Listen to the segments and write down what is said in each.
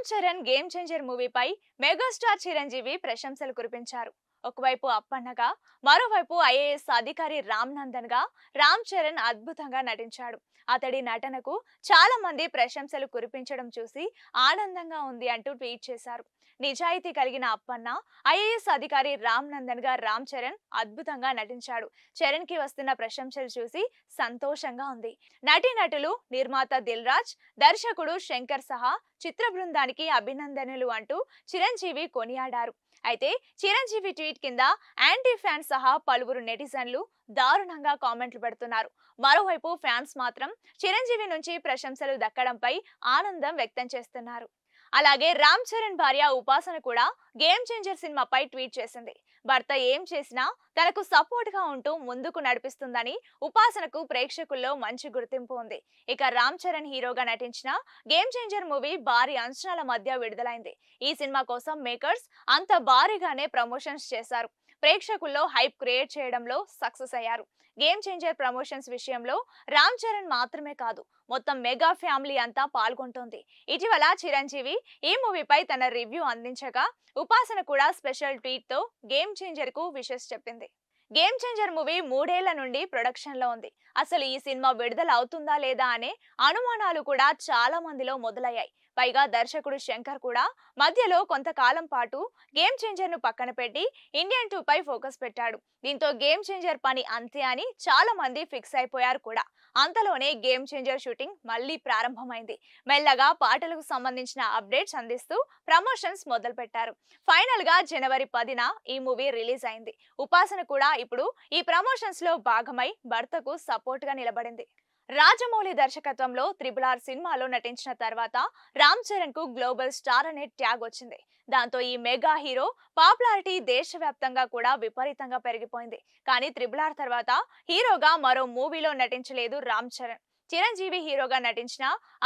Ram Charan Game Changer మూవీపై megastar Chiranjeevi ప్రశంసలు కురిపించారు. ఒకవైపు అప్పన్నగా, మరోవైపు ఐఏఎస్ అధికారి రామ్ నందన్ గా రామ్ చరణ్ అద్భుతంగా నటించాడు. అతడి నటనకు చాలా మంది ప్రశంసలు కురిపించడం చూసి ఆనందంగా ఉంది అంటూ ట్వీట్ చేశారు. నిజాయితీ కలిగిన అప్పన్న, ఐఏఎస్ అధికారి రామ్ నందన్ గా రామ్ చరణ్ అద్భుతంగా నటించాడు. చరణ్ కి వస్తున్న ప్రశంసలు చూసి సంతోషంగా ఉంది. నటీనటులు, నిర్మాత దిల్ రాజ్, దర్శకుడు శంకర్ సహా చిత్ర బృందానికి అభినందనలు అంటూ చిరంజీవి కొనియాడారు. అయితే చిరంజీవి ట్వీట్ కింద యాంటీ ఫ్యాన్స్ సహా పలువురు నెటిజన్లు దారుణంగా కామెంట్లు పెడుతున్నారు. మరోవైపు ఫ్యాన్స్ మాత్రం చిరంజీవి నుంచి ప్రశంసలు దక్కడంపై ఆనందం వ్యక్తం చేస్తున్నారు. అలాగే రామ్ చరణ్ భార్య ఉపాసన కూడా గేమ్ చేంజర్ సినిమాపై ట్వీట్ చేసింది. భర్త ఏం చేసినా తనకు సపోర్ట్ గా ఉంటూ ముందుకు నడిపిస్తుందని ఉపాసనకు ప్రేక్షకుల్లో మంచి గుర్తింపు ఉంది. ఇక రామ్ చరణ్ హీరోగా నటించిన గేమ్ చేంజర్ మూవీ భారీ అంచనాల మధ్య విడుదలైంది. ఈ సినిమా కోసం మేకర్స్ అంత భారీగానే ప్రమోషన్స్ చేశారు. ప్రేక్షకుల్లో హైప్ క్రియేట్ చేయడంలో సక్సెస్ అయ్యారు. గేమ్ చేంజర్ ప్రమోషన్స్ విషయంలో రామ్ చరణ్ మాత్రమే కాదు, మొత్తం మెగా ఫ్యామిలీ అంతా పాల్గొంటోంది. ఇటీవల చిరంజీవి ఈ మూవీపై తన రివ్యూ అందించగా ఉపాసన కూడా స్పెషల్ ట్వీట్ తో గేమ్ చేంజర్ కు విషెస్ చెప్పింది. గేమ్ చేంజర్ మూవీ 3 ఏళ్ల నుండి ప్రొడక్షన్ లో ఉంది. అసలు ఈ సినిమా విడుదల అవుతుందా లేదా అనే అనుమానాలు కూడా చాలా మందిలో మొదలయ్యాయి. పైగా దర్శకుడు శంకర్ కూడా మధ్యలో కొంతకాలం పాటు గేమ్ చేంజర్ ను పక్కన పెట్టి ఇండియన్ 2 పై ఫోకస్ పెట్టాడు. దీంతో గేమ్ చేంజర్ పని అంతే అని చాలా మంది ఫిక్స్ అయిపోయారు కూడా. అంతలోనే గేమ్ చేంజర్ షూటింగ్ మళ్ళీ ప్రారంభమైంది. మెల్లగా పాటలకు సంబంధించిన అప్డేట్స్ అందిస్తూ ప్రమోషన్స్ మొదలు పెట్టారు. ఫైనల్ గా జనవరి 10న ఈ మూవీ రిలీజ్ అయింది. ఉపాసన కూడా ఇప్పుడు ఈ ప్రమోషన్స్ లో భాగమై భర్తకు సపోర్ట్ గా నిలబడింది. రాజమౌళి దర్శకత్వంలో RRR సినిమాలో నటించిన తర్వాత రామ్ చరణ్ కు గ్లోబల్ స్టార్ అనే ట్యాగ్ వచ్చింది. దాంతో ఈ మెగా హీరో పాపులారిటీ దేశవ్యాప్తంగా కూడా విపరీతంగా పెరిగిపోయింది. కానీ RRR తర్వాత హీరోగా మరో మూవీలో నటించలేదు రామ్ చరణ్. చిరంజీవి హీరోగా నటించిన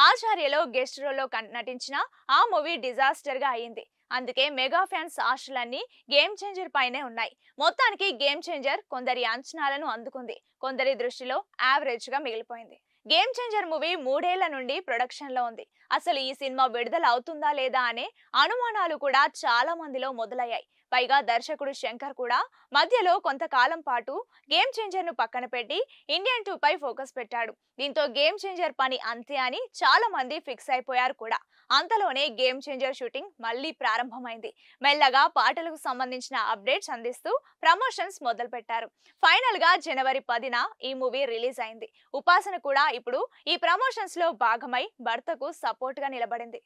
ఆచార్యలో గెస్ట్ రోల్లో నటించిన ఆ మూవీ డిజాస్టర్ గా అయింది. అందుకే మెగా ఫ్యాన్స్ ఆశలన్నీ గేమ్ చేంజర్ పైనే ఉన్నాయి. మొత్తానికి గేమ్ చేంజర్ కొందరి అంచనాలను అందుకుంది, కొందరి దృష్టిలో యావరేజ్ గా మిగిలిపోయింది. గేమ్ చేంజర్ మూవీ 3 ఏళ్ల నుండి ప్రొడక్షన్ లో ఉంది. అసలు ఈ సినిమా విడుదల అవుతుందా లేదా అనే అనుమానాలు కూడా చాలా మందిలో మొదలయ్యాయి. పైగా దర్శకుడు శంకర్ కూడా మధ్యలో కొంతకాలం పాటు గేమ్ చేంజర్ ను పక్కన పెట్టి ఇండియన్ 2 పై ఫోకస్ పెట్టాడు. దీంతో గేమ్ చేంజర్ పని అంతే అని చాలా మంది ఫిక్స్ అయిపోయారు కూడా. అంతలోనే గేమ్ చేంజర్ షూటింగ్ మళ్ళీ ప్రారంభమైంది. మెల్లగా పాటలకు సంబంధించిన అప్డేట్స్ అందిస్తూ ప్రమోషన్స్ మొదలు పెట్టారు. ఫైనల్ గా జనవరి 10న ఈ మూవీ రిలీజ్ అయింది. ఉపాసన కూడా ఇప్పుడు ఈ ప్రమోషన్స్ లో భాగమై భర్తకు సపోర్ట్ గా నిలబడింది.